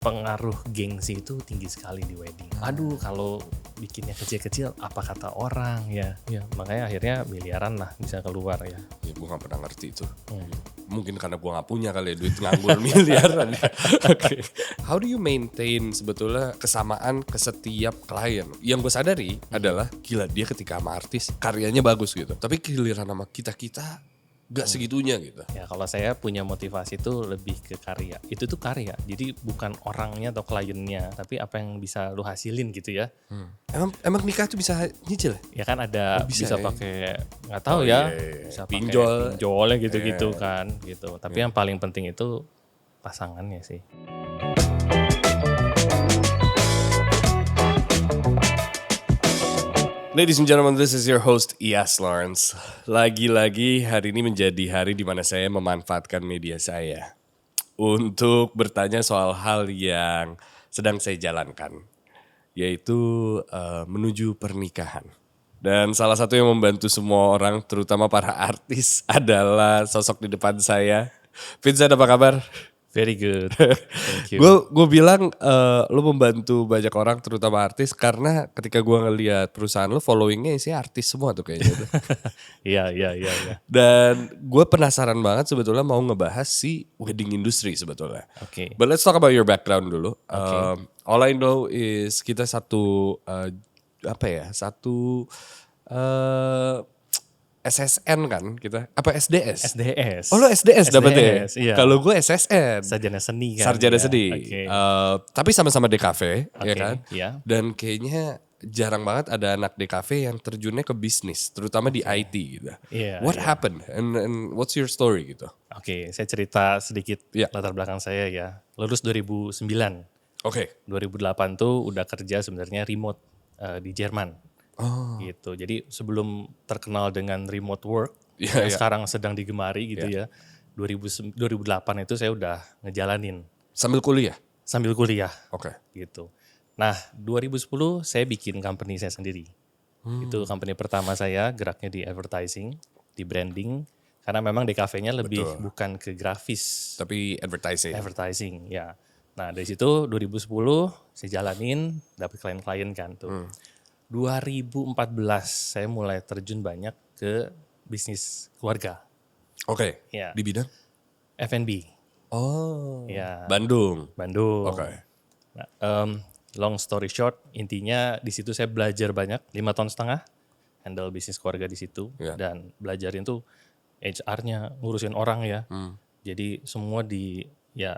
Pengaruh gengsi itu tinggi sekali di wedding. Aduh, kalau bikinnya kecil-kecil apa kata orang ya. Ya, makanya akhirnya miliaran lah bisa keluar ya. Ya gue gak pernah ngerti itu. Mungkin karena gue gak punya kali ya duit nganggur miliaran. Oke. How do you maintain sebetulnya kesamaan ke setiap klien? Yang gue sadari adalah gila dia ketika sama artis karyanya bagus gitu. Tapi giliran sama kita-kita gak segitunya gitu. Ya kalau saya punya motivasi itu lebih ke karya. Itu tuh karya. Jadi bukan orangnya atau kliennya, tapi apa yang bisa lu hasilin gitu ya. Emang nikah tuh bisa nyicil ya? Ya kan ada bisa bisa ya? pakai nggak tahu iya, ya, iya. bisa pakai Pinjol. pinjolnya gitu-gitu kan gitu. Tapi yang paling penting itu pasangannya sih. Ladies and gentlemen, this is your host Iyas Lawrence. Lagi-lagi hari ini menjadi hari di mana saya memanfaatkan media saya untuk bertanya soal hal yang sedang saya jalankan, yaitu menuju pernikahan. Dan salah satu yang membantu semua orang, terutama para artis, adalah sosok di depan saya. Vincent, apa kabar? Very good. Thank you. Gue bilang lo membantu banyak orang terutama artis karena ketika gue ngeliat perusahaan lo followingnya isinya artis semua tuh kayaknya tuh. Iya. Dan gue penasaran banget sebetulnya mau ngebahas si wedding industry sebetulnya. Oke. But let's talk about your background dulu. All I know is kita satu SSN kan kita, apa SDS? SDS. Oh lo SDS dapetnya? Iya. Kalau gue SSN. Sarjana seni kan. Sarjana ya. seni. Oke. Tapi sama-sama DKV, ya Oke, kan? iya. Dan kayaknya jarang banget ada anak DKV yang terjunnya ke bisnis, terutama di IT gitu. Iya, What iya. happened? And what's your story gitu? Oke, saya cerita sedikit Iya. latar belakang saya ya. Lulus 2009. Oke. 2008 tuh udah kerja sebenarnya remote di Jerman. Oh. Gitu. Jadi sebelum terkenal dengan remote work Iya, yang iya. sekarang sedang digemari gitu ya. 2008 itu saya udah ngejalanin Sambil kuliah? sambil kuliah Oke. gitu. Nah, 2010 saya bikin company saya sendiri. Itu company pertama saya, geraknya di advertising, di branding, karena memang DKV-nya lebih bukan ke grafis, Tapi advertising. ya. Nah, dari situ 2010 saya jalanin, dapat klien-klien kan tuh. 2014 saya mulai terjun banyak ke bisnis keluarga, Oke. Ya. Di bidang? F&B, Oh. ya. Bandung. Bandung. Oke. Nah, long story short, intinya di situ saya belajar banyak, 5,5 tahun handle bisnis keluarga di situ, Iya. dan belajarin tuh HR-nya, ngurusin orang ya. Jadi semua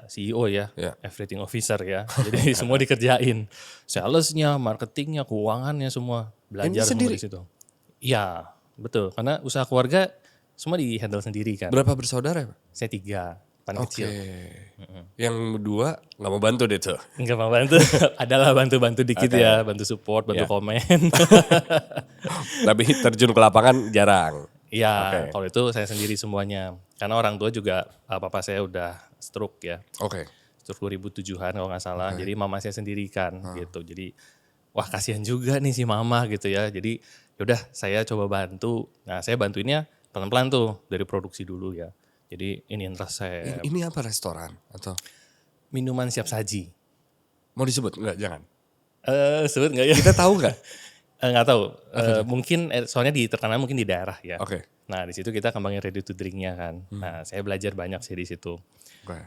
CEO ya, Iya. everything officer ya. Jadi semua dikerjain, salesnya, marketingnya, keuangannya semua belajar semua sendiri? di situ. Iya, betul. Karena usaha keluarga semua di handle sendiri kan. Berapa bersaudara? Saya 3, paling Oke. kecil. Yang dua nggak mau bantu deh tuh. Enggak mau bantu, adalah bantu-bantu dikit ya, bantu support, bantu Ya. komen. Tapi terjun ke lapangan jarang. Iya, kalau itu saya sendiri semuanya. Karena orang tua juga, papa saya udah stroke ya. Oke. Stroke 2007-an kalau nggak salah. Jadi mama saya sendiri kan gitu. Jadi wah kasihan juga nih si mama gitu ya. Jadi yaudah saya coba bantu. Nah saya bantuinnya pelan-pelan tuh dari produksi dulu ya. Jadi ini resep, Ini apa restoran atau minuman siap saji. mau disebut? Enggak, jangan. Sebut nggak ya? Kita tahu nggak? Nggak tahu. Mungkin soalnya terkenal mungkin di daerah ya. Oke. Nah di situ kita kembangin ready to drinknya kan. Nah saya belajar banyak sih di situ. Oke.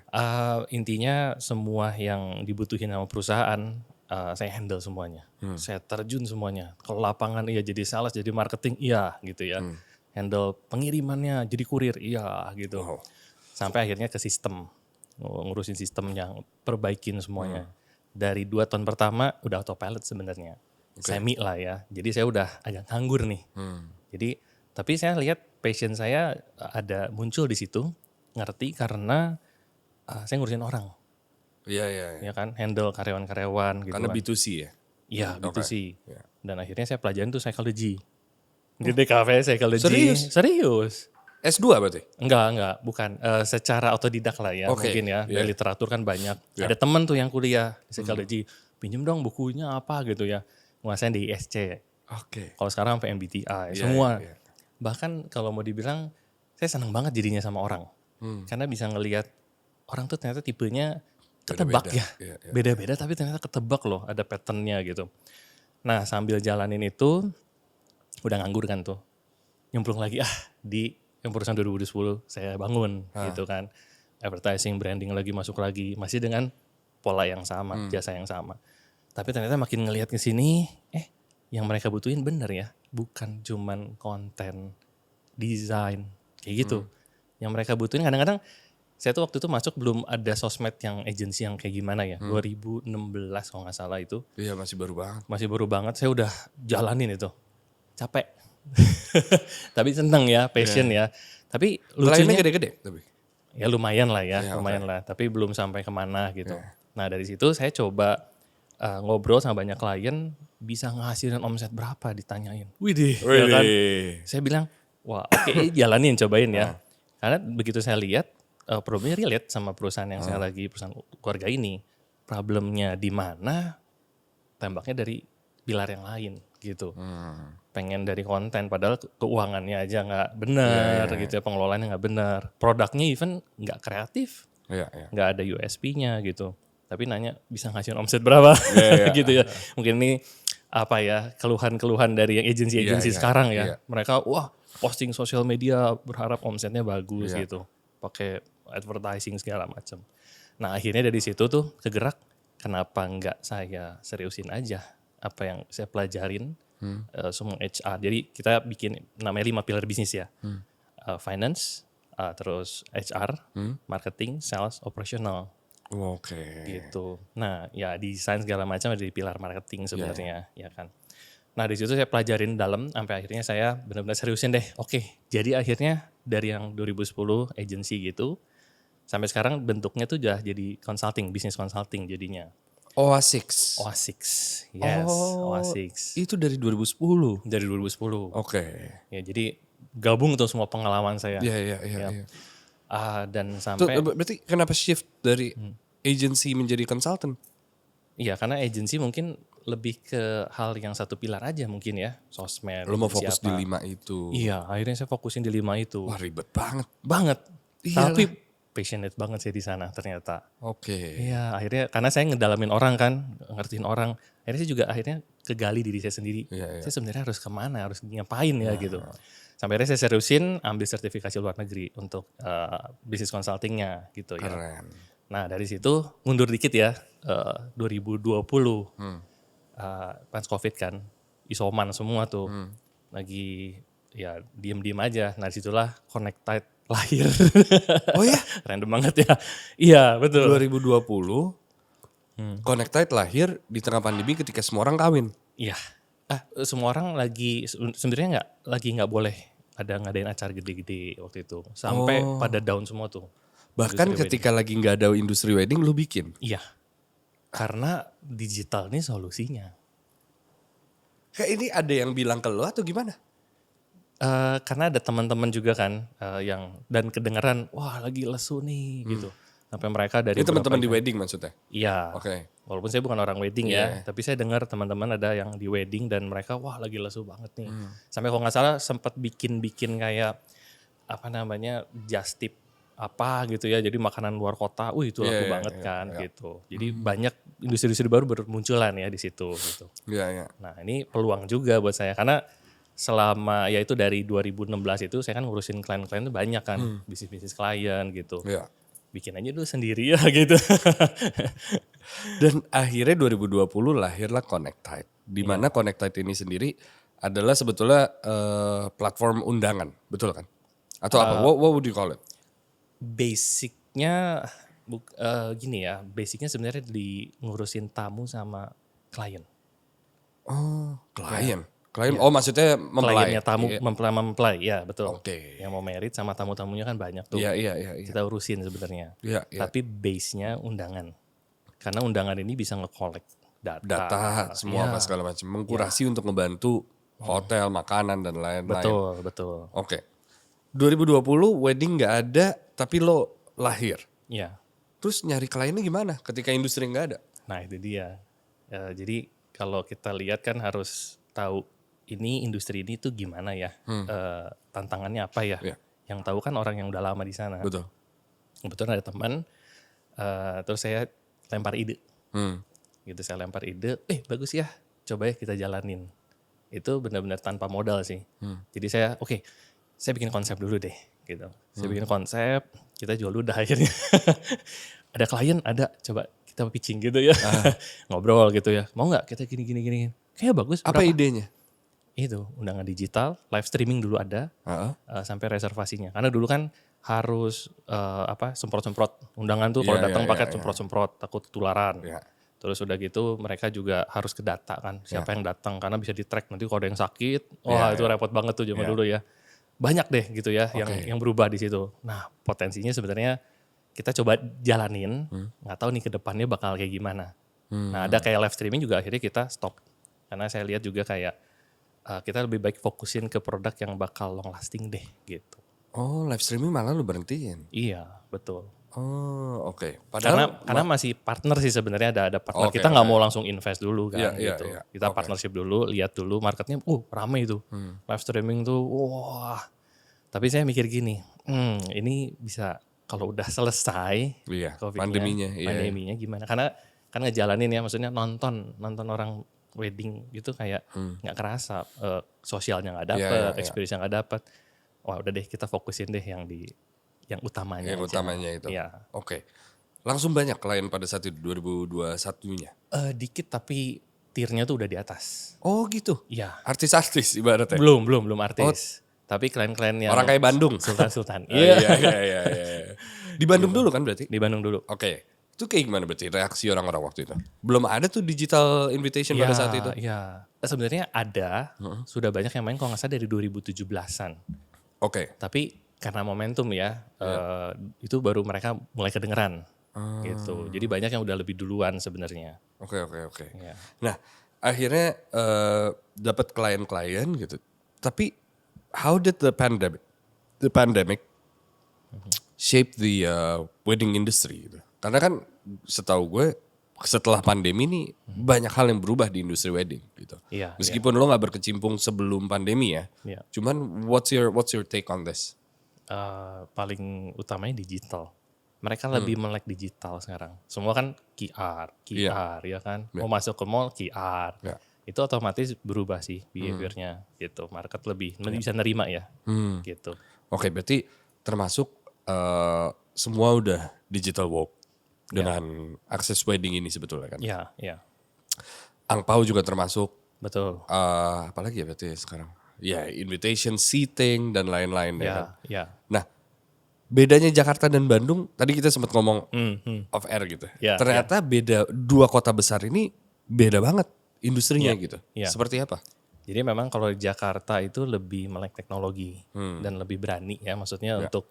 Intinya semua yang dibutuhin sama perusahaan saya handle semuanya. Saya terjun semuanya. Kalau lapangan iya jadi sales, jadi marketing iya gitu ya. Handle pengirimannya jadi kurir iya gitu. Wow. Sampai akhirnya ke sistem. Ngurusin sistem yang perbaikin semuanya. Dari 2 tahun pertama udah autopilot sebenarnya. Semi lah ya. Jadi saya udah agak nganggur nih. Jadi tapi saya lihat passion saya ada muncul di situ. Ngerti karena saya ngurusin orang. Iya. Ya kan, handle karyawan-karyawan gitu Karena kan. B2C ya? Iya, B2C. Iya. Dan akhirnya saya pelajarin tuh psychology. Di DKV psychology. Serius? S2 berarti? Enggak, bukan. Secara otodidak lah ya Oke, mungkin ya. iya. Dari literatur kan banyak. Ada temen tuh yang kuliah di psychology. Pinjem dong bukunya apa gitu ya. Nguasain di ISC. Oke. Kalau sekarang sampai MBTI. Iya, semua. iya. Bahkan kalau mau dibilang, saya senang banget jadinya sama orang. Karena bisa ngelihat orang tuh ternyata tipenya ketebak ya. Iya, iya. Beda-beda tapi ternyata ketebak loh, ada patternnya gitu. Nah sambil jalanin itu, udah nganggur kan tuh. Nyemplung lagi di yang perusahaan 2010 saya bangun gitu kan. Advertising, branding lagi masuk lagi. Masih dengan pola yang sama, jasa yang sama. Tapi ternyata makin ngelihat ke sini, yang mereka butuhin bener ya. Bukan cuman konten, desain, kayak gitu. Yang mereka butuhin kadang-kadang, saya tuh waktu itu masuk belum ada sosmed yang agency yang kayak gimana ya. 2016 kalau gak salah itu. Iya masih baru banget. Masih baru banget, saya udah jalanin itu. Capek. Tapi seneng ya, passion ya. Tapi Kliennya lucunya, gede-gede tapi. ya lumayan lah ya, Ya, lumayan lah. Tapi belum sampai kemana gitu. Nah dari situ saya coba ngobrol sama banyak klien, bisa ngasilin omset berapa ditanyain. Widih, ya kan? Saya bilang, wah oke, jalanin, cobain ya. Karena begitu saya lihat, problemnya relate sama perusahaan yang saya lagi, perusahaan keluarga ini. Problemnya di mana, tembaknya dari pilar yang lain gitu. Pengen dari konten, padahal keuangannya aja nggak benar gitu ya, pengelolaannya nggak benar. Produknya even nggak kreatif, Iya, iya. nggak ada USP-nya gitu. Tapi nanya bisa ngasih omset berapa gitu ya. Mungkin ini apa ya, keluhan-keluhan dari yang agensi-agensi sekarang ya. iya. Mereka wah posting sosial media berharap omsetnya bagus gitu. Pakai advertising segala macam. Nah akhirnya dari situ tuh kegerak, kenapa nggak saya seriusin aja apa yang saya pelajarin semua HR. Jadi kita bikin namanya 5 pilar bisnis ya. Finance, terus HR, marketing, sales, operational. Oke. Gitu. Nah, ya desain segala macam ada di pilar marketing sebenarnya, ya kan. Nah, di situ saya pelajarin dalam sampai akhirnya saya benar-benar seriusin deh. Oke, jadi akhirnya dari yang 2010 agency gitu sampai sekarang bentuknya tuh udah jadi consulting, business consulting jadinya. Oasix. Oasix. Yes, Oasix. Itu dari 2010. Dari 2010. Oke. Ya, jadi gabung tuh semua pengalaman saya. Iya. Dan Tuh, sampai berarti kenapa shift dari agency menjadi consultant? iya, karena agency mungkin lebih ke hal yang satu pilar aja mungkin ya, sosmed. Lo mau fokus di siapa. 5 itu. Iya, akhirnya saya fokusin di 5 itu. Wah ribet banget. Banget. Iyalah. Tapi passionate banget sih di sana ternyata. Oke. Iya, akhirnya karena saya ngedalamin orang kan, ngertiin orang. Akhirnya saya juga akhirnya kegali diri saya sendiri. Iya. Saya sebenarnya harus kemana, harus ngapain ya gitu. Sampai akhirnya saya seriusin ambil sertifikasi luar negeri untuk bisnis consultingnya gitu ya. Keren. Nah dari situ mundur dikit ya, 2020 pas COVID kan, isoman semua tuh, lagi ya diem-diem aja. Nah disitulah Connected lahir. Oh ya? Random banget ya. Iya betul. 2020 Connected lahir di tengah pandemi ketika semua orang kawin. Iya. Semua orang lagi sebenarnya nggak boleh ada ngadain acara gede-gede waktu itu. Sampai pada down semua tuh. Bahkan ketika lagi nggak ada industri wedding lu bikin. Iya. Karena digital ini solusinya. Kayak ini ada yang bilang ke lu atau gimana? Karena ada teman-teman juga kan yang dan kedengeran wah lagi lesu nih gitu. Sampai mereka dari Ini teman-teman di wedding maksudnya? Iya. Oke. Walaupun saya bukan orang wedding ya, tapi saya dengar teman-teman ada yang di wedding dan mereka wah lagi lesu banget nih. Sampai kalau nggak salah sempat bikin kayak apa namanya just tip apa gitu ya. Jadi makanan luar kota, itu laku banget kan gitu. Jadi banyak industri-industri baru bermunculan ya di situ gitu. Iya. Nah ini peluang juga buat saya karena selama ya itu dari 2016 itu saya kan ngurusin klien-klien itu banyak kan, bisnis-bisnis klien gitu. Iya. Bikin aja dulu sendiri ya gitu. Dan akhirnya 2020 lahirlah Connected. Di mana Connected ini sendiri adalah sebetulnya platform undangan, betul kan? Atau apa? What would you call it? Basicnya gini ya, basicnya sebenarnya di ngurusin tamu sama klien. Oh, klien. Klien, maksudnya mempelai. Kliennya tamu mempelai, ya betul. Oke. Yang mau merit sama tamu-tamunya kan banyak tuh. Iya. Kita urusin sebenarnya. Iya. Tapi base-nya undangan. Karena undangan ini bisa nge-collect Data, semua apa segala macam. Mengkurasi untuk ngebantu hotel, makanan, dan lain-lain. Betul. Oke. 2020 wedding nggak ada, tapi lo lahir. Iya. Terus nyari kliennya gimana ketika industri nggak ada? Nah itu dia. Jadi kalau kita lihat kan harus tahu ini industri ini tuh gimana ya, tantangannya apa ya. Iya. Yang tahu kan orang yang udah lama di sana. Betul. Kebetulan ada teman, terus saya lempar ide. Gitu saya lempar ide, bagus ya, coba ya kita jalanin. Itu benar-benar tanpa modal sih. Jadi saya saya bikin konsep dulu deh gitu. Saya bikin konsep, kita jual udah akhirnya. Ada klien, ada, coba kita pitching gitu ya. Ngobrol gitu ya. Mau nggak kita gini. Kayak bagus. Apa berapa? idenya? Itu undangan digital, live streaming dulu ada, sampai reservasinya. Karena dulu kan harus semprot-semprot undangan tuh kalau datang pakai semprot-semprot, takut ketularan. Terus udah gitu mereka juga harus ke data kan, siapa yang datang karena bisa di-track nanti kalau ada yang sakit, itu repot banget tuh zaman dulu ya. Banyak deh gitu ya yang berubah di situ. Nah, potensinya sebenarnya kita coba jalanin, nggak tahu nih ke depannya bakal kayak gimana. Nah, ada kayak live streaming juga akhirnya kita stop. Karena saya lihat juga kayak kita lebih baik fokusin ke produk yang bakal long lasting deh gitu. Oh, live streaming malah lu berhentiin? Iya, betul. Oh, oke. Karena masih partner sih sebenarnya ada partner. Kita nggak mau langsung invest dulu kan gitu. Kita partnership dulu, lihat dulu marketnya, rame itu. Live streaming tuh, wah. Tapi saya mikir gini, ini bisa kalau udah selesai pandeminya gimana? Karena kan ngejalanin ya, maksudnya nonton orang wedding gitu kayak nggak kerasa, sosialnya nggak dapet, experience-nya nggak dapet. Wah udah deh kita fokusin deh yang utamanya. Yang utamanya itu. Ya. Oke. Langsung banyak klien pada saat itu 2021-nya? Dikit tapi tiernya tuh udah di atas. Oh gitu? Iya. Artis-artis ibaratnya? Belum artis. Tapi klien-klien yang... Orang kayak Bandung? Sultan-sultan. Iya. Di Bandung dulu kan berarti? Di Bandung dulu. Oke. Itu kayak gimana berarti reaksi orang-orang waktu itu? Belum ada tuh digital invitation pada saat itu? Iya. Sebenarnya ada. Sudah banyak yang main kalau nggak salah dari 2017-an. Oke. Tapi karena momentum ya, itu baru mereka mulai kedengeran gitu. Jadi banyak yang udah lebih duluan sebenarnya. Oke. Ya. Nah akhirnya dapat klien-klien gitu. Tapi how did the pandemic shape the wedding industry gitu? Karena kan setahu gue setelah pandemi ini banyak hal yang berubah di industri wedding gitu. Iya, Meskipun lo gak berkecimpung sebelum pandemi ya. Iya. Cuman what's your take on this? Paling utamanya digital. Mereka lebih melek digital sekarang. Semua kan QR ya kan. Mau masuk ke mall QR. Itu otomatis berubah sih behaviornya gitu. Market lebih bisa nerima ya gitu. Oke, berarti termasuk semua udah digital walk dengan akses wedding ini sebetulnya kan. Iya. Angpau juga termasuk. Betul. Apalagi ya berarti sekarang. Ya, invitation, seating dan lain-lain ya kan. Iya. Nah, bedanya Jakarta dan Bandung, tadi kita sempat ngomong off air gitu. Ternyata beda, dua kota besar ini beda banget industrinya gitu. Seperti apa? Jadi memang kalau di Jakarta itu lebih melek teknologi dan lebih berani ya. Maksudnya untuk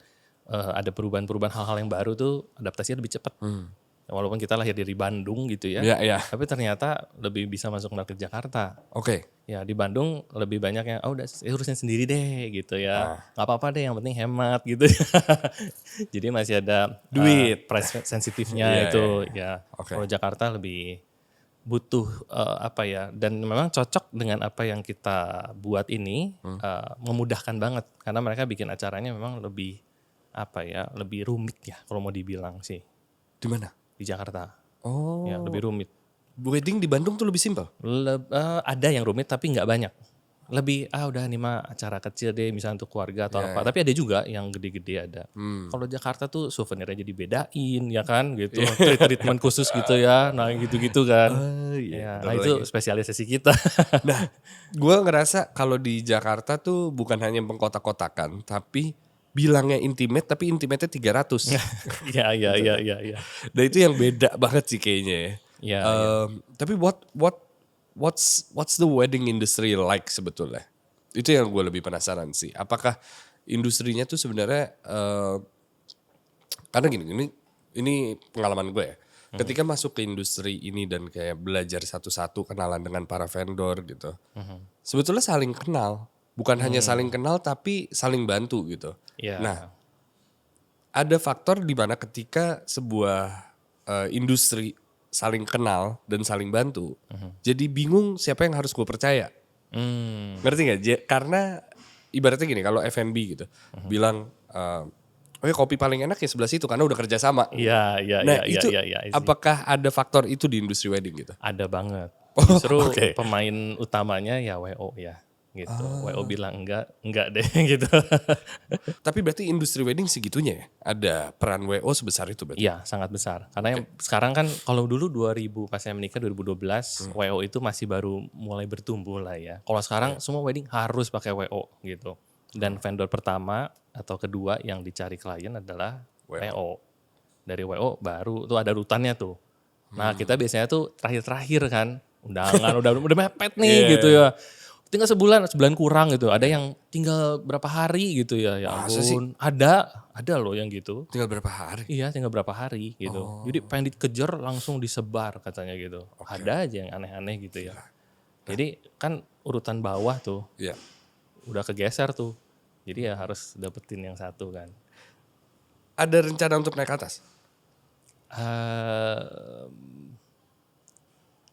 ada perubahan-perubahan hal-hal yang baru tuh adaptasinya lebih cepat. Walaupun kita lahir dari Bandung gitu ya. Tapi ternyata lebih bisa masuk market Jakarta. Oke. Ya di Bandung lebih banyak yang udah urusin sendiri deh gitu ya. Gak apa-apa deh yang penting hemat gitu. Jadi masih ada duit price sensitifnya itu ya. Kalau Jakarta lebih butuh dan memang cocok dengan apa yang kita buat ini memudahkan banget karena mereka bikin acaranya memang lebih lebih rumit ya kalau mau dibilang sih. Di mana? Di Jakarta. Oh. Ya lebih rumit. Wedding di Bandung tuh lebih simpel? Ada yang rumit tapi gak banyak. Lebih udah nih mah acara kecil deh misalnya untuk keluarga atau apa. Tapi ada juga yang gede-gede ada. Kalau Jakarta tuh souvenir aja dibedain ya kan gitu. Treatment khusus gitu ya. Nah gitu-gitu kan. Nah itu spesialisasi kita. Nah gue ngerasa kalau di Jakarta tuh bukan hanya mengkotak-kotakan tapi bilangnya intimate tapi intimate-nya 300. Iya. Dan itu yang beda banget sih kayaknya ya. Tapi what's the wedding industry like sebetulnya? Itu yang gue lebih penasaran sih. Apakah industrinya tuh sebenarnya karena gini ini pengalaman gue ya. Ketika masuk ke industri ini dan kayak belajar satu-satu kenalan dengan para vendor gitu. Sebetulnya saling kenal. Bukan hanya saling kenal tapi saling bantu gitu. Nah, ada faktor di mana ketika sebuah industri saling kenal dan saling bantu, jadi bingung siapa yang harus gue percaya. Ngerti gak? Karena ibaratnya gini, kalau F&B gitu, bilang, Oh ya kopi paling enak ya sebelah situ karena udah kerja sama. Iya, Nah iya, itu iya. apakah ada faktor itu di industri wedding gitu? Ada banget. Oh, Justru oke. pemain utamanya ya WO ya gitu. WO bilang enggak deh gitu. Tapi berarti industri wedding segitunya ya? Ada peran WO sebesar itu berarti? Iya, sangat besar. Karena yang sekarang kan kalau dulu 2000 pas saya menikah 2012, WO itu masih baru mulai bertumbuh lah ya. Kalau sekarang semua wedding harus pakai WO gitu. Dan vendor pertama atau kedua yang dicari klien adalah WO. Dari WO baru tuh ada rutannya tuh. Nah, kita biasanya tuh terakhir-terakhir kan, undangan udah mepet nih Iya, gitu iya. ya. Tinggal sebulan kurang gitu. Ada yang tinggal berapa hari gitu ya. Ya Masa sih? ampun, ada loh yang gitu. Tinggal berapa hari? Iya, tinggal berapa hari gitu. Jadi pengen dikejar langsung disebar katanya gitu. Ada aja yang aneh-aneh gitu ya. Jadi kan urutan bawah tuh Iya. udah kegeser tuh. Jadi ya harus dapetin yang satu kan. Ada rencana untuk naik ke atas? eh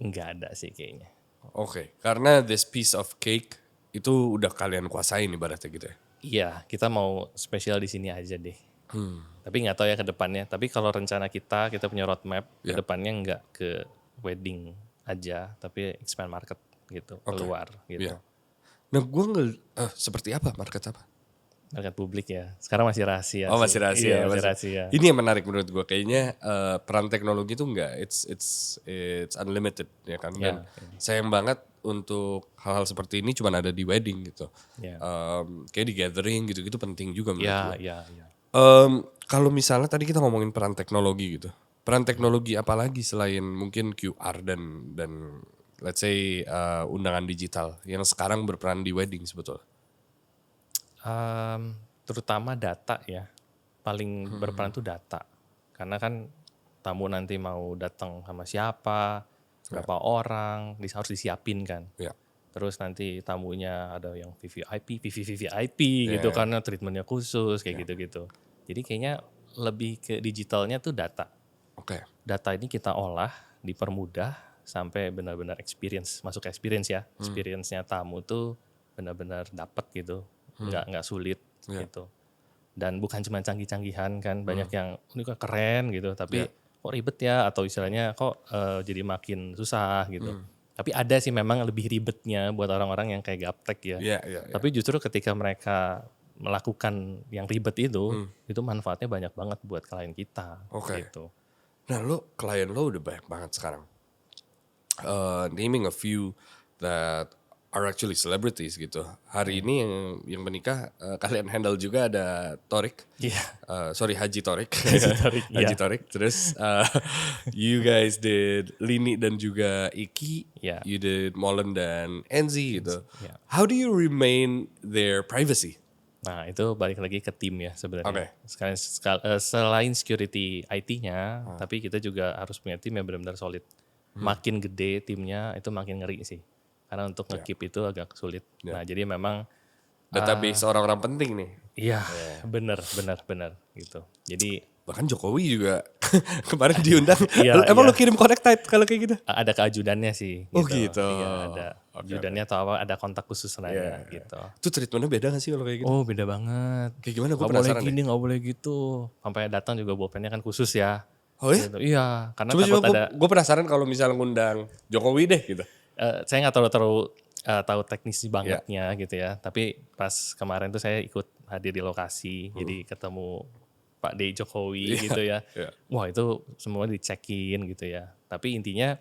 Nggak ada sih kayaknya. Oke, karena this piece of cake itu udah kalian kuasain ibaratnya gitu ya? Iya, kita mau spesial di sini aja deh. Tapi nggak tahu ya ke depannya. Tapi kalau rencana kita punya roadmap ke Ya. depannya nggak ke wedding aja, tapi expand market gitu, keluar gitu. Iya. Nah gue seperti apa market apa? Market publik ya. Sekarang masih rahasia Oh sih. masih rahasia. Iya, ya, masih rahasia. Ini yang menarik menurut gue. Kayaknya peran teknologi itu enggak, it's unlimited ya kan. Dan sayang banget untuk hal-hal seperti ini cuma ada di wedding gitu. Iya. Kayak di gathering gitu-gitu penting juga menurut gue. Iya. Kalau misalnya tadi kita ngomongin peran teknologi gitu. Peran teknologi apa lagi selain mungkin QR dan let's say undangan digital yang sekarang berperan di wedding sebetulnya? Terutama data ya. Paling berperan tuh data. Karena kan tamu nanti mau datang sama siapa, berapa orang, harus disiapin kan. Ya. Terus nanti tamunya ada yang VVVVIP gitu karena treatmentnya khusus kayak gitu-gitu. Jadi kayaknya lebih ke digitalnya tuh data. Oke. Data ini kita olah, dipermudah sampai benar-benar masuk experience ya. Experience-nya tamu tuh benar-benar dapat gitu. Nggak sulit gitu. Dan bukan cuma canggih-canggihan kan, banyak yang ini kok keren gitu, tapi kok ribet ya atau istilahnya kok jadi makin susah gitu. Tapi ada sih memang lebih ribetnya buat orang-orang yang kayak gaptek ya. Iya. Tapi justru ketika mereka melakukan yang ribet itu manfaatnya banyak banget buat klien kita. Oke. Gitu. Nah klien lo udah banyak banget sekarang. Naming a few that are actually celebrities gitu. Hari ini yang menikah kalian handle juga ada Torik. Iya. Sorry Haji Torik. Torik, Haji iya. Torik. Terus you guys did Lini dan juga Iki. Iya. You did Molen dan Enzi gitu. Iya. How do you remain their privacy? Nah itu balik lagi ke tim ya sebenarnya. Oke. Selain security IT-nya, tapi kita juga harus punya tim yang benar-benar solid. Makin gede timnya itu makin ngeri sih. Karena untuk nge-keep itu agak sulit. Nah jadi memang Database orang-orang penting nih. iya benar gitu. Jadi Bahkan Jokowi juga kemarin diundang. Iya, Emang iya. lo kirim connect kalau kayak gitu? ada keajudannya sih. Oh, gitu. Iya ada ajudannya atau apa, ada kontak khusus nanya gitu. Itu treatmentnya beda gak sih kalau kayak gitu? Oh beda banget. Kayak gimana? Gue Gak boleh penasaran gini, gak boleh gitu. Sampai datang juga bolpennya kan khusus ya. Oh ya? Gitu. Iya, karena Coba takut ada. gue penasaran kalau misalnya ngundang Jokowi deh gitu. Saya nggak terlalu tahu teknis bangetnya gitu ya. Tapi pas kemarin tuh saya ikut hadir di lokasi, jadi ketemu Pak D Jokowi gitu ya. Wah itu semua dicekin gitu ya. Tapi intinya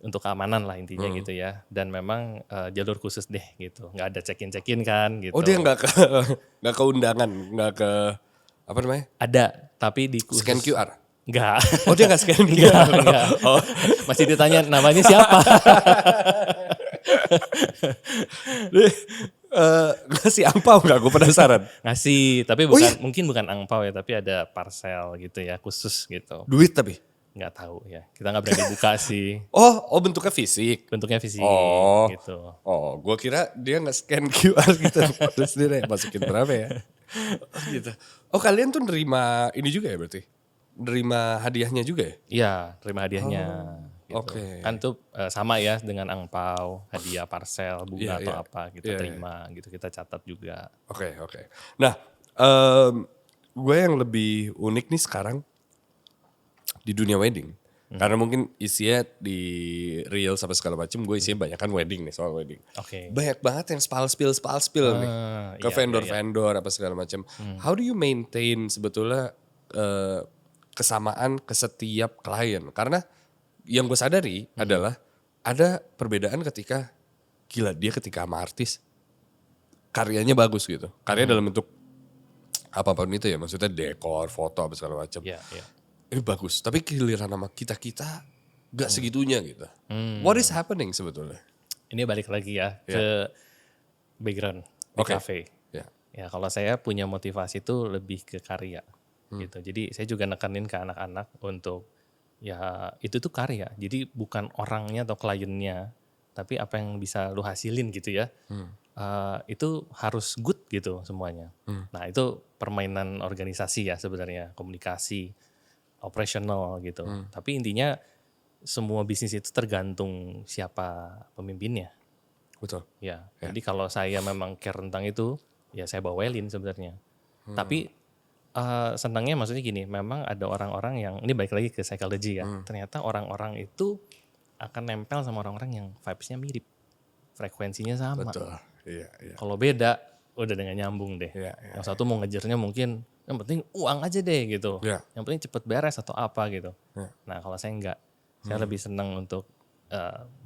untuk keamanan lah intinya gitu ya. Dan memang jalur khusus deh gitu. Nggak ada check-in kan gitu. Oh dia nggak ke undangan, nggak ke apa namanya? Ada, tapi di khusus. Scan QR. Enggak. Oh dia nggak scan QR. Enggak. Oh. Masih ditanya namanya siapa? Ngasih angpau nggak? Gue penasaran. Ngasih, tapi mungkin bukan angpau ya, tapi ada parcel gitu ya, khusus gitu. Duit tapi? Nggak tahu ya, kita nggak berani buka sih. Oh bentuknya fisik. Bentuknya fisik gitu. Oh, gue kira dia nggak scan QR gitu. Terus dia masukin berapa ya? Oh, gitu. Oh kalian tuh nerima ini juga ya berarti? Nerima hadiahnya juga ya? Iya, terima hadiahnya. Gitu. Oke. Kan tuh sama ya dengan angpau, hadiah parcel, bunga atau apa kita terima gitu, kita catat juga. Oke. Nah, gue yang lebih unik nih sekarang di dunia wedding. Karena mungkin isinya di reel sama segala macam, gue isinya banyak kan wedding nih, soal wedding. Oke. Banyak banget yang spal-spill nih ke Iya. vendor-vendor apa segala macam. How do you maintain sebetulnya kesamaan ke setiap klien? Karena yang gue sadari adalah ada perbedaan ketika dia ketika sama artis karyanya bagus gitu. Karya dalam bentuk apapun itu ya, maksudnya dekor, foto apa segala macam. Iya. Ini bagus, tapi giliran sama kita gak segitunya gitu. What is happening sebetulnya? Ini balik lagi ya ke background di Oke. cafe. Ya. Ya kalau saya punya motivasi itu lebih ke karya gitu. Jadi saya juga nekenin ke anak-anak untuk ya itu tuh karya. Jadi bukan orangnya atau kliennya, tapi apa yang bisa lu hasilin gitu ya. Itu harus good gitu semuanya. Nah itu permainan organisasi ya sebenarnya, komunikasi, operasional gitu. Tapi intinya semua bisnis itu tergantung siapa pemimpinnya. Betul. Ya, jadi kalau saya memang care tentang itu, ya saya bawelin sebenarnya. Tapi senangnya maksudnya gini, memang ada orang-orang yang, ini balik lagi ke psychology ya, ternyata orang-orang itu akan nempel sama orang-orang yang vibes-nya mirip, frekuensinya sama. Betul. Iya. Kalau beda, udah dengan nyambung deh. Iya. Yang satu mau ngejarnya mungkin, yang penting uang aja deh gitu. Iya. Yang penting cepet beres atau apa gitu. Iya. Nah kalau saya enggak, saya lebih senang untuk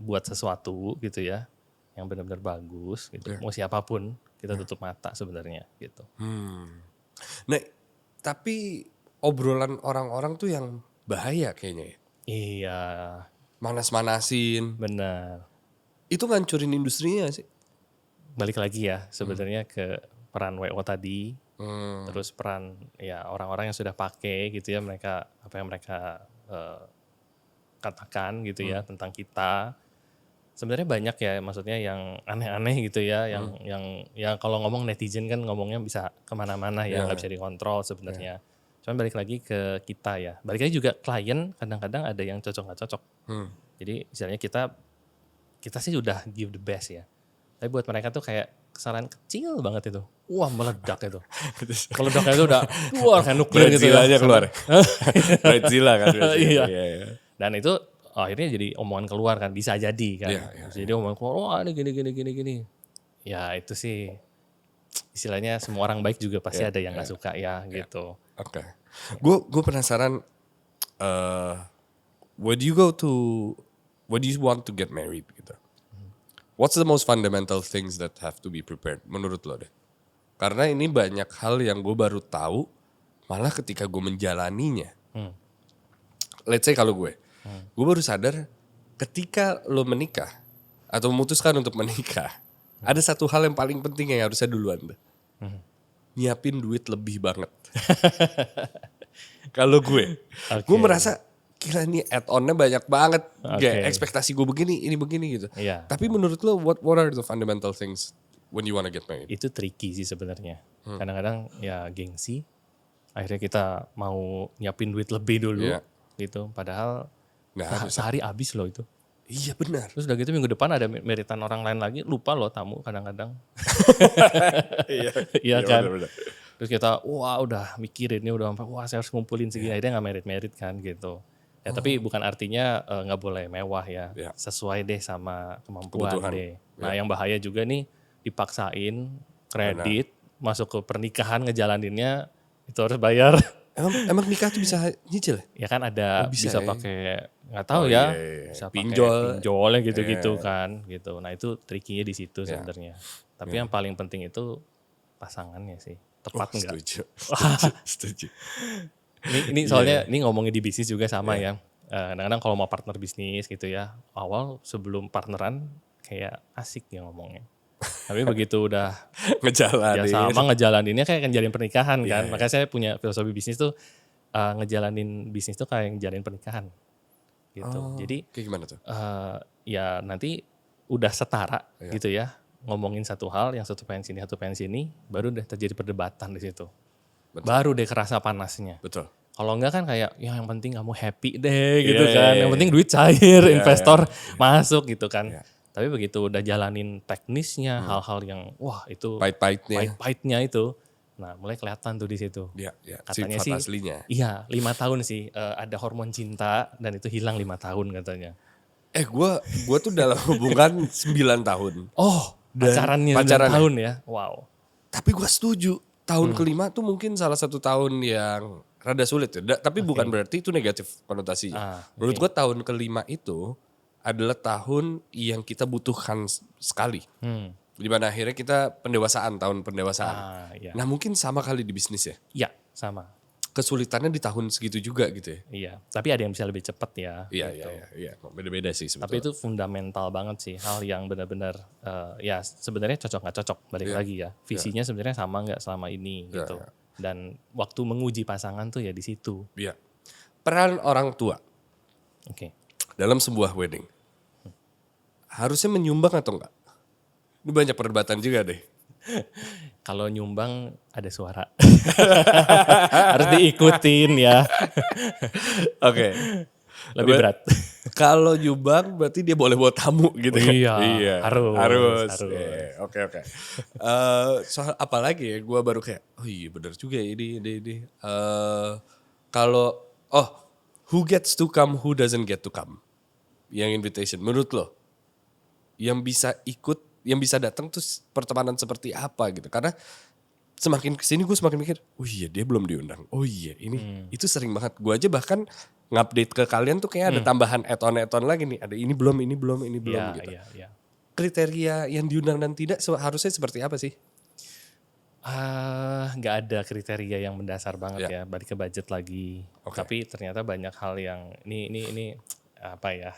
buat sesuatu gitu ya, yang benar-benar bagus gitu. Mau siapapun kita tutup mata sebenarnya gitu. Nah, tapi obrolan orang-orang tuh yang bahaya kayaknya ya. Iya, Manas-manasin. benar. Itu ngancurin industrinya gak sih? Balik lagi ya sebenarnya ke peran WO tadi, terus peran ya orang-orang yang sudah pakai gitu ya, mereka apa yang mereka katakan gitu ya tentang kita. Sebenarnya banyak ya, maksudnya yang aneh-aneh gitu ya, yang kalau ngomong netizen kan ngomongnya bisa kemana-mana ya, nggak bisa dikontrol sebenarnya. Cuman balik lagi ke kita ya, balik lagi juga klien kadang-kadang ada yang cocok nggak cocok. Jadi misalnya kita sih udah give the best ya, tapi buat mereka tuh kayak kesalahan kecil banget itu, wah meledak itu. Meledaknya itu udah keluar kayak nuklir gitu ya. Zilla-nya keluar. Red Zilla kan. Iya. Iya. Dan itu akhirnya jadi omongan keluar kan, bisa jadi kan. Iya. Jadi omongan keluar, wah ini gini. Ya itu sih istilahnya semua orang baik juga pasti ada yang gak suka ya gitu. Oke. Gue penasaran, when you want to get married gitu. What's the most fundamental things that have to be prepared menurut lo deh? Karena ini banyak hal yang gue baru tahu malah ketika gue menjalaninya. Let's say kalau gue baru sadar ketika lo menikah atau memutuskan untuk menikah, ada satu hal yang paling penting yang harusnya duluan tuh. Nyiapin duit lebih banget. Kalau gue merasa gila nih add-onnya banyak banget. Kayak ekspektasi gue begini, ini begini gitu. Iya. Tapi menurut lo what are the fundamental things when you wanna get married? Itu tricky sih sebenarnya. Kadang-kadang ya gengsi. Akhirnya kita mau nyiapin duit lebih dulu gitu. Padahal sehari habis loh itu. Iya benar. Terus udah gitu minggu depan ada meritan orang lain lagi, lupa loh tamu kadang-kadang. Iya kan. Benar. Terus kita wah udah mikirin ini udah sampai wah saya harus ngumpulin segini, akhirnya gak merit kan gitu. Ya tapi bukan artinya gak boleh mewah ya, sesuai deh sama kemampuan kebutuhan. deh. Nah yang bahaya juga nih dipaksain kredit, masuk ke pernikahan ngejalaninnya itu harus bayar. Emang nikah tuh bisa nyicil? Ya kan ada bisa pakai nggak tahu iya. bisa pakai Pinjolnya gitu kan gitu. Nah itu triknya di situ sebenarnya. Tapi yang paling penting itu pasangannya sih, tepat nggak? Setuju. Ini soalnya ini ngomongin di bisnis juga sama ya. Kadang-kadang kalau mau partner bisnis gitu ya, awal sebelum partneran kayak asik ya ngomongnya. Tapi begitu udah ngejalanin. Ya sama ngejalaninnya kayak ngejalanin pernikahan kan. Makanya saya punya filosofi bisnis tuh ngejalanin bisnis tuh kayak ngejalanin pernikahan. Gitu. Jadi kayak gimana tuh? Ya nanti udah setara gitu ya. Ngomongin satu hal, yang satu pengen sini, baru deh terjadi perdebatan di situ. Betul. Baru deh kerasa panasnya. Betul. Kalau enggak kan kayak yang penting kamu happy deh gitu kan. Yang penting duit cair, investor masuk gitu kan. Tapi begitu udah jalanin teknisnya, hal-hal yang wah itu pahit-pahitnya itu. Nah mulai kelihatan tuh di situ. Ya, ya. Katanya Sifat sih, aslinya. iya 5 tahun sih ada hormon cinta dan itu hilang 5 tahun katanya. Gue tuh dalam hubungan 9 tahun. Oh Dan pacarannya 9 pacaran ya. tahun ya, wow. Tapi gue setuju. Tahun kelima tuh mungkin salah satu tahun yang rada sulit ya. Tapi bukan berarti itu negatif konotasinya. Menurut gue tahun kelima itu adalah tahun yang kita butuhkan sekali. Dimana akhirnya kita tahun pendewasaan. Iya. Nah mungkin sama kali di bisnis ya. Iya sama. Kesulitannya di tahun segitu juga gitu ya. Iya, tapi ada yang bisa lebih cepat ya. Iya, gitu. iya. Beda-beda sih sebetulnya. Tapi itu fundamental banget sih, hal yang benar-benar ya sebenarnya cocok nggak cocok balik lagi ya. Visinya sebenarnya sama nggak selama ini gitu. Dan waktu menguji pasangan tuh ya di situ. Iya. Peran orang tua Oke. dalam sebuah wedding harusnya menyumbang atau enggak? Ini banyak perdebatan juga deh. Kalau nyumbang ada suara. Harus diikutin ya. Oke. Lebih berat. Kalau nyumbang berarti dia boleh bawa tamu gitu kan? Iya, harus. Oke. Soal apa lagi ya? Gue baru kayak, oh iya benar juga ya ini. Kalau, who gets to come, who doesn't get to come? Yang invitation, menurut lo? Yang bisa ikut, yang bisa datang tuh pertemanan seperti apa gitu? Karena semakin kesini gue semakin mikir, oh iya dia belum diundang. Oh iya ini, itu sering banget. Gue aja bahkan ngupdate ke kalian tuh kayak ada tambahan add-on lagi nih. Ada ini belum gitu. Iya. Kriteria yang diundang dan tidak harusnya seperti apa sih? Nggak ada kriteria yang mendasar banget ya. Balik ke budget lagi. Tapi ternyata banyak hal yang ini apa ya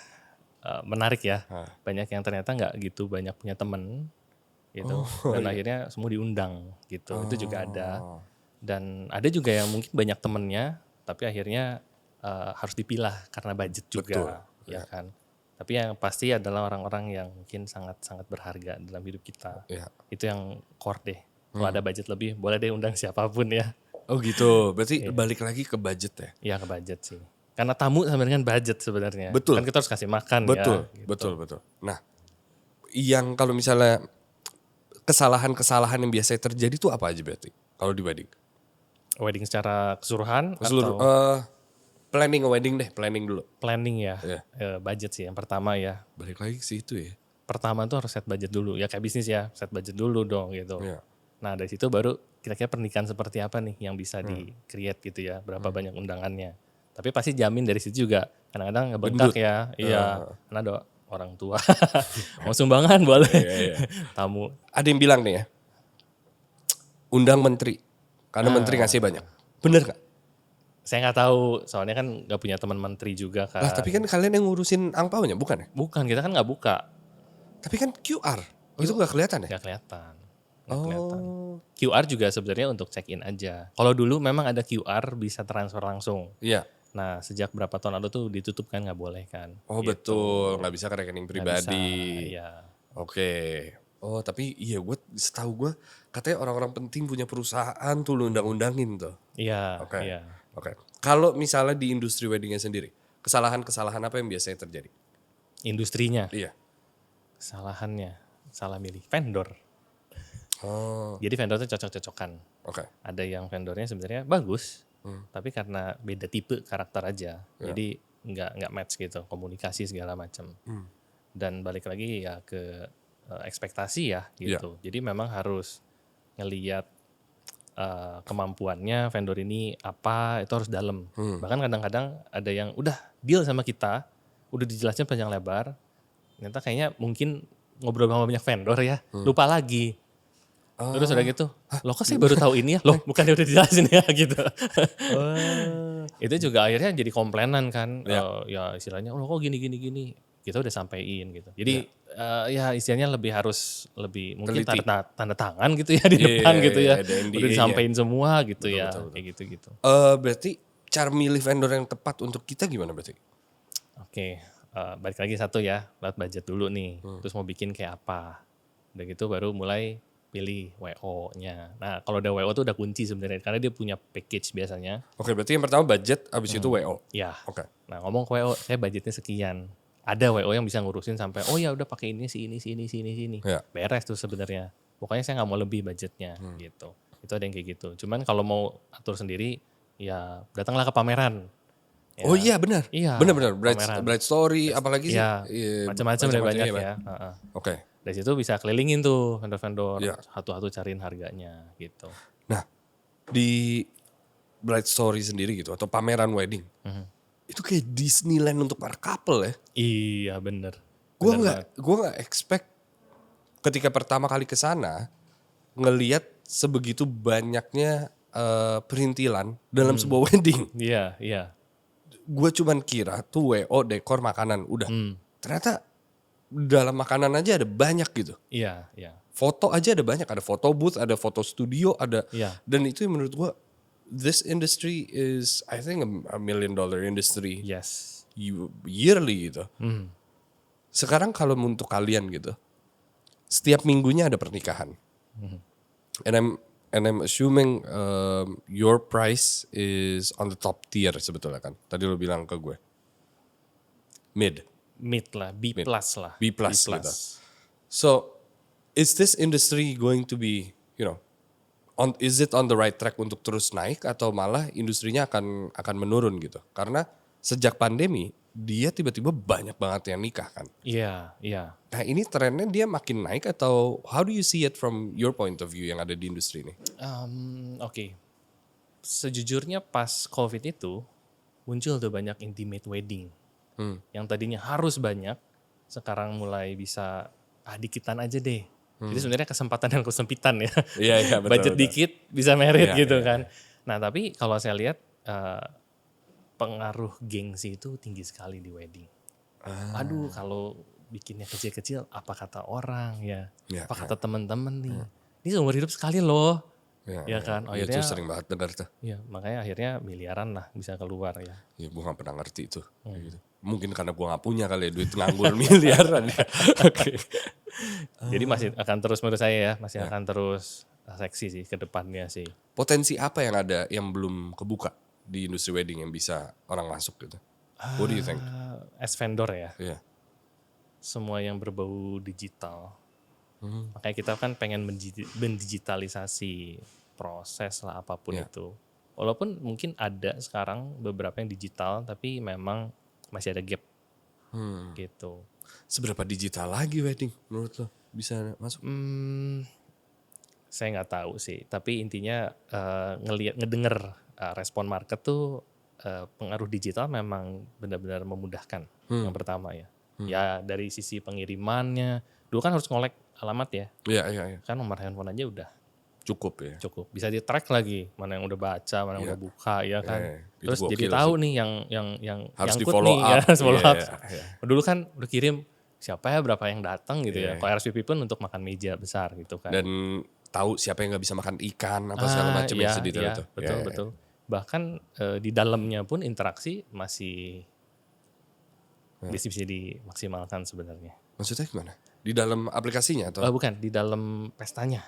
menarik ya. Banyak yang ternyata nggak gitu banyak punya temen gitu. Dan akhirnya semua diundang gitu. Itu juga ada. Dan ada juga yang mungkin banyak temennya tapi akhirnya harus dipilah karena budget juga. Betul. Ya kan. Tapi yang pasti adalah orang-orang yang mungkin sangat-sangat berharga dalam hidup kita. Itu yang core deh. Kalau ada budget lebih, boleh deh undang siapapun ya. Oh gitu, berarti balik lagi ke budget ya? Iya ke budget sih. Karena tamu sama dengan budget sebenarnya. Betul. Kan kita harus kasih makan Betul, ya. betul. Nah, yang kalau misalnya kesalahan-kesalahan yang biasa terjadi tuh apa aja berarti? Kalau di wedding? Wedding secara keseluruhan Seluruh, atau planning wedding deh, planning dulu. planning ya. Budget sih yang pertama ya. Balik lagi ke situ ya. Pertama tuh harus set budget dulu. Ya kayak bisnis ya, set budget dulu dong gitu. Iya. Nah dari situ baru kira-kira pernikahan seperti apa nih yang bisa di-create gitu ya. Berapa banyak undangannya. Tapi pasti jamin dari situ juga. Kadang-kadang ngebengkak ya. Iya, karena ada orang tua. Mau sumbangan boleh. Iya. Tamu. Ada yang bilang nih ya, undang menteri. Karena menteri ngasih banyak. Bener gak? Saya nggak tahu, soalnya kan nggak punya teman menteri juga kan. Lah tapi kan kalian yang ngurusin angpaunya bukan ya? Bukan, kita kan nggak buka. Tapi kan QR. Itu gak kelihatan ya? Nggak kelihatan. QR juga sebenarnya untuk check in aja. Kalau dulu memang ada QR bisa transfer langsung. Iya. Nah sejak berapa tahun lalu tuh ditutup kan nggak boleh kan. Oh betul, gak bisa ke rekening pribadi. Iya. Oke. Oh tapi iya gue setahu gue katanya orang-orang penting punya perusahaan tuh lu undang-undangin tuh. Iya. Oke. Iya. Oke. Kalau misalnya di industri weddingnya sendiri, kesalahan-kesalahan apa yang biasanya terjadi? Industrinya, Iya. kesalahannya salah milih vendor. Oh. Jadi vendor tuh cocok-cocokan. Oke. Ada yang vendornya sebenarnya bagus, tapi karena beda tipe karakter aja, jadi nggak match gitu, komunikasi segala macam. Dan balik lagi ya ke ekspektasi ya gitu. Jadi memang harus ngelihat kemampuannya vendor ini apa, itu harus dalam. Bahkan kadang-kadang ada yang udah deal sama kita, udah dijelasin panjang lebar, ternyata kayaknya mungkin ngobrol sama banyak vendor ya, lupa lagi. Terus udah gitu, loh kok saya baru tahu ini ya? Loh bukannya udah dijelasin ya gitu. Itu juga akhirnya jadi komplainan kan. Ya istilahnya, oh kok gini. Kita udah sampein gitu. Jadi ya istilahnya harus lebih mungkin tanda tangan gitu ya di depan gitu ya. Udah disampein semua gitu ya. Kayak gitu. Berarti cara milih vendor yang tepat untuk kita gimana berarti? Oke, balik lagi satu ya, lihat budget dulu nih. Terus mau bikin kayak apa. Udah gitu baru mulai pilih WO-nya. Nah kalau udah WO tuh udah kunci sebenarnya karena dia punya package biasanya. Oke berarti yang pertama budget, abis itu WO. Ya. Oke. Nah ngomong ke WO, saya budgetnya sekian. Ada WO yang bisa ngurusin sampai oh ya udah pakai ini sini. Ya. Beres tuh sebenarnya. Pokoknya saya nggak mau lebih budgetnya gitu. Itu ada yang kayak gitu. Cuman kalau mau atur sendiri, ya datanglah ke pameran. Ya, Oh iya benar. iya, Benar-benar pameran. Bright Story apalagi sih? Iya, Iya, macam-macam deh macam-macam, banyak iya, Bang. ya. Heeh. Oke. Dari situ bisa kelilingin tuh vendor-vendor, Iya. satu-satu cariin harganya gitu. Nah, di Bright Story sendiri gitu atau pameran wedding. Itu kayak Disneyland untuk para couple ya. Iya bener. Gue Bener banget. nggak expect ketika pertama kali ke sana ngelihat sebegitu banyaknya perintilan dalam sebuah wedding. Iya, iya. Gue cuman kira tuh WO dekor makanan udah. Ternyata dalam makanan aja ada banyak gitu. Iya, iya. Foto aja ada banyak, ada foto booth, ada foto studio, ada. Iya. Dan itu yang menurut gue, this industry is I think a $1 million industry Yes. yearly gitu. Sekarang kalau untuk kalian gitu, setiap minggunya ada pernikahan. And I'm assuming your price is on the top tier sebetulnya kan. Tadi lo bilang ke gue. Mid. Mid lah, B plus lah. B plus gitu. So, is this industry going to be, is it on the right track untuk terus naik atau malah industrinya akan menurun gitu? Karena sejak pandemi dia tiba-tiba banyak banget yang nikah kan. Iya, iya. Nah ini trennya dia makin naik atau how do you see it from your point of view yang ada di industri ini? Oke. Sejujurnya pas COVID itu muncul tuh banyak intimate wedding. Yang tadinya harus banyak, sekarang mulai bisa dikitan aja deh. Jadi sebenarnya kesempatan dan kesempitan ya. Iya, betul. Budget dikit bisa merit Iya, gitu iya, kan. Nah tapi kalau saya lihat pengaruh gengsi itu tinggi sekali di wedding. Aduh kalau bikinnya kecil-kecil apa kata orang ya. Iya, Apa kata teman-teman nih. Ini seumur hidup sekali loh. Ya kan, Iya, akhirnya itu sering banget dengar tuh. ya makanya akhirnya miliaran lah bisa keluar ya. Ya gue gak pernah ngerti itu. Kayak gitu. Mungkin karena gue gak punya kali ya duit nganggur miliaran ya. Oke. Jadi masih akan terus menurut saya ya, masih akan terus seksi sih ke depannya sih. Potensi apa yang ada yang belum kebuka di industri wedding yang bisa orang masuk gitu? What do you think? As vendor ya, Iya. semua yang berbau digital. Makanya kita kan pengen mendigitalisasi proses lah apapun Iya. itu. Walaupun mungkin ada sekarang beberapa yang digital, tapi memang masih ada gap gitu. Seberapa digital lagi wedding menurut lo bisa masuk? Saya nggak tahu sih, tapi intinya ngedenger respon market tuh pengaruh digital memang benar-benar memudahkan. Yang pertama ya. Ya dari sisi pengirimannya, dulu kan harus ngolek alamat ya. Iya. Kan nomor handphone aja udah Cukup ya. cukup. Bisa di track lagi mana yang udah baca, mana yang udah buka ya kan. Iya, itu Terus jadi gokil tahu sih. nih yang Harus nyangkut di follow nih, up. ya, harus follow up. Iya. Dulu kan udah kirim siapa ya berapa yang datang gitu ya. Iya. Kalau RSVP pun untuk makan meja besar gitu kan. Dan tahu siapa yang nggak bisa makan ikan apa segala macam yang sedetail itu. Betul, Iya. betul. Bahkan di dalamnya pun interaksi masih bisa dimaksimalkan sebenarnya. Maksudnya gimana? Di dalam aplikasinya atau? Bukan, di dalam pestanya.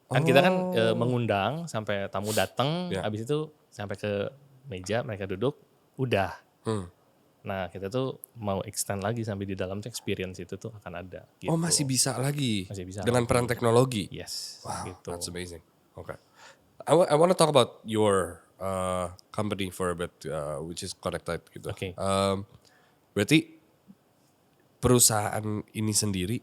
Kan kita kan mengundang sampai tamu datang, Ya. habis itu sampai ke meja mereka duduk, udah. Nah kita tuh mau extend lagi sampai di dalam tuh experience itu tuh akan ada. Gitu. Oh masih bisa lagi? Masih bisa Dengan lagi. peran teknologi? Yes, Wow, gitu. that's amazing. Okay. I want to talk about your company for a bit, which is Connected gitu. Oke. Berarti perusahaan ini sendiri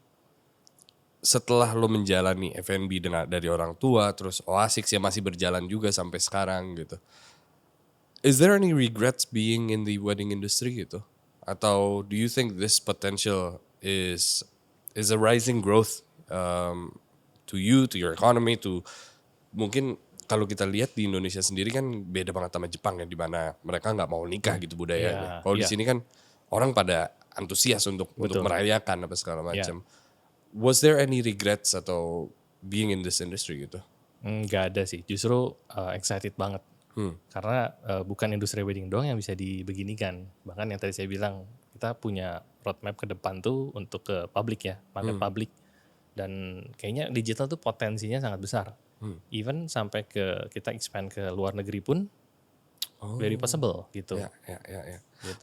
setelah lo menjalani F&B dari orang tua, terus Oasix yang masih berjalan juga sampai sekarang gitu. Is there any regrets being in the wedding industry gitu? Atau do you think this potential is a rising growth to you, to your economy, to mungkin kalau kita lihat di Indonesia sendiri kan beda banget sama Jepang ya, di mana mereka nggak mau nikah gitu budayanya. Kalau di sini kan orang pada antusias untuk merayakan apa segala macam. Was there any regrets atau being in this industry gitu? Nggak ada sih, justru excited banget. Karena bukan industri wedding doang yang bisa dibeginikan. Bahkan yang tadi saya bilang, kita punya roadmap ke depan tuh untuk ke publik ya, market publik. Dan kayaknya digital tuh potensinya sangat besar. Even sampai kita expand ke luar negeri pun very possible gitu. Ya.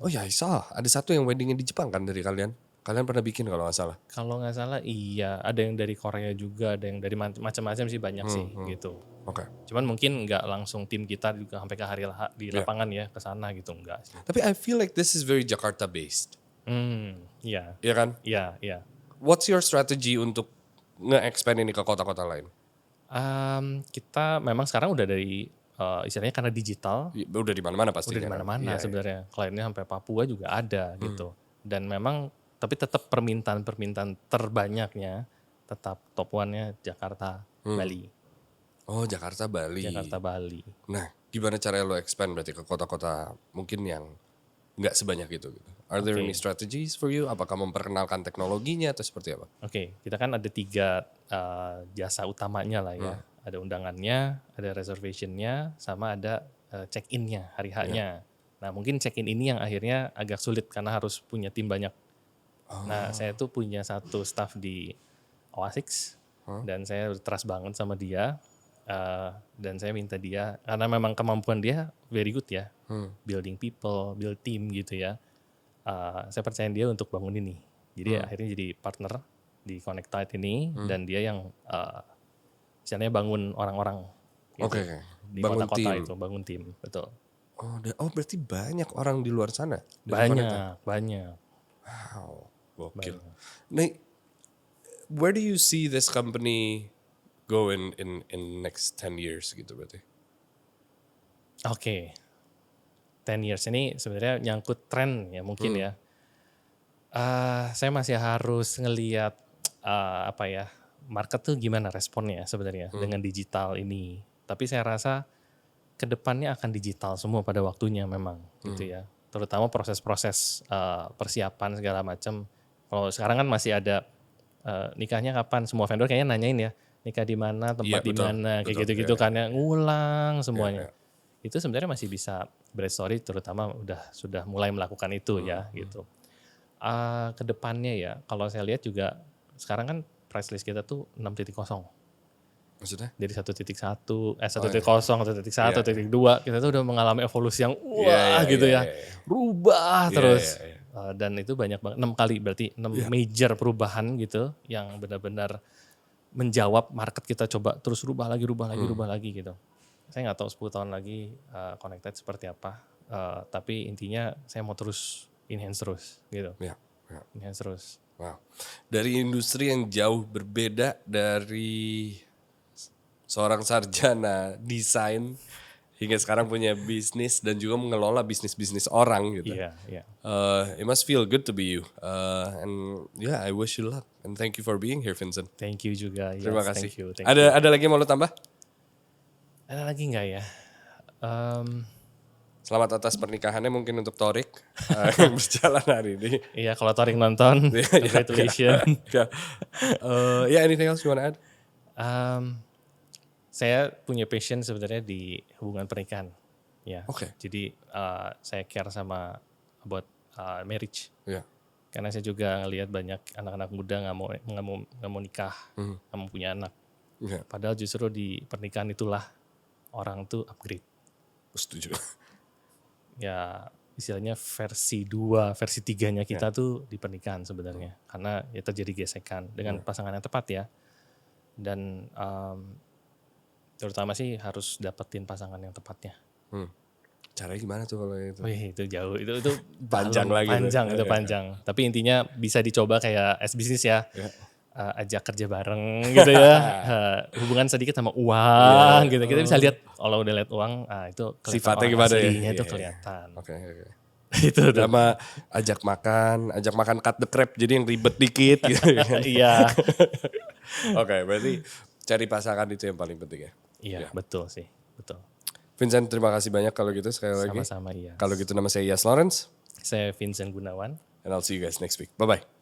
Oh ya, I saw. Ada satu yang weddingnya di Jepang kan dari kalian? Kalian pernah bikin kalau nggak salah? Kalau nggak salah iya, ada yang dari Korea juga, ada yang dari macam-macam sih, banyak sih gitu. Oke. Cuman mungkin nggak langsung tim kita juga sampai ke di lapangan ya ke sana gitu, enggak sih. Tapi I feel like this is very Jakarta based. Iya. Iya kan? Iya, iya. What's your strategy untuk nge-expand ini ke kota-kota lain? Kita memang sekarang udah dari istilahnya karena digital, Udah di mana-mana pastinya. udah di kan? mana-mana Iya. sebenarnya. Kliennya sampai Papua juga ada gitu. Dan memang tapi tetap permintaan terbanyaknya tetap top one-nya Jakarta, Bali. Oh, Jakarta, Bali. Jakarta, Bali. Nah, gimana cara lo expand berarti ke kota-kota mungkin yang nggak sebanyak itu gitu? Are there any strategies for you? Apakah memperkenalkan teknologinya atau seperti apa? Oke, kita kan ada 3 jasa utamanya lah ya. Ada undangannya, ada reservationnya, sama ada check-in-nya, hari H-nya. Nah mungkin check-in ini yang akhirnya agak sulit karena harus punya tim banyak. Nah saya tuh punya satu staff di Oasix dan saya trust banget sama dia. Dan saya minta dia, karena memang kemampuan dia very good ya. Building people, build team gitu ya. Saya percaya dia untuk bangun ini. Jadi akhirnya jadi partner di Connectite ini dan dia yang misalnya bangun orang-orang gitu, Oke, di bangun kota-kota tim. itu, bangun tim, betul. Oh, berarti banyak orang di luar sana? Banyak. Wow, gokil. Nah, where do you see this company go in next 10 years gitu berarti? Oke. 10 years ini sebenarnya nyangkut tren ya mungkin ya. Saya masih harus ngelihat apa ya, market tuh gimana responnya sebenarnya dengan digital ini. Tapi saya rasa kedepannya akan digital semua pada waktunya memang gitu ya. Terutama proses-proses persiapan segala macam. Kalau sekarang kan masih ada nikahnya kapan, semua vendor kayaknya nanyain ya, nikah di mana, tempat di mana, kayak gitu-gitu kan ya, ngulang semuanya. Itu sebenarnya masih bisa bright story, terutama sudah mulai melakukan itu ya gitu. Kedepannya ya, kalau saya lihat juga sekarang kan price list kita tuh 6.0. Maksudnya? Dari 1.1, 1.0, 1.1, 1.2, kita tuh udah mengalami evolusi yang gitu ya. Rubah terus. Dan itu banyak banget, 6 kali berarti 6 major perubahan gitu yang benar-benar menjawab market kita coba terus rubah lagi gitu. Saya nggak tahu 10 tahun lagi Connected seperti apa, tapi intinya saya mau terus enhance terus gitu. Enhance terus. Wow. Dari industri yang jauh berbeda dari seorang sarjana desain hingga sekarang punya bisnis dan juga mengelola bisnis-bisnis orang gitu. Iya. It must feel good to be you. And yeah, I wish you luck. And thank you for being here, Vincent. Thank you juga. Terima Yes, kasih. Thank you. Ada lagi yang mau lo tambah? Ada lagi nggak ya? Selamat atas pernikahannya mungkin untuk Torik yang berjalan hari ini. Iya, kalau Torik nonton, congratulations. Yeah, anything else you want to add? Saya punya passion sebenarnya di hubungan pernikahan. Ya. Oke. Jadi saya care sama about marriage. Yeah. Karena saya juga ngelihat banyak anak-anak muda nggak mau nikah, nggak mau punya anak. Yeah. Padahal justru di pernikahan itulah orang tuh upgrade. Setuju. Ya istilahnya versi 2, versi 3-nya kita tuh di pernikahan sebenarnya. Karena ya terjadi gesekan dengan pasangan yang tepat ya. Dan terutama sih harus dapetin pasangan yang tepatnya. Caranya gimana tuh kalau itu? Wih, itu jauh, itu Panjang lagi. Panjang. Tapi intinya bisa dicoba kayak bisnis ya. Ajak kerja bareng gitu ya. Hubungan sedikit sama uang gitu. Kita bisa lihat kalau udah lihat uang, itu sifatnya gimana ya? Itu kelihatan. Oke. Itu sama ajak makan cut the crab jadi yang ribet dikit gitu. Iya. Oke, berarti cari pasangan itu yang paling penting ya. Iya, betul sih. Betul. Vincent, terima kasih banyak kalau gitu sekali lagi. Sama-sama iya. Kalau gitu nama saya Yas Lawrence. Saya Vincent Gunawan. And I'll see you guys next week. Bye-bye.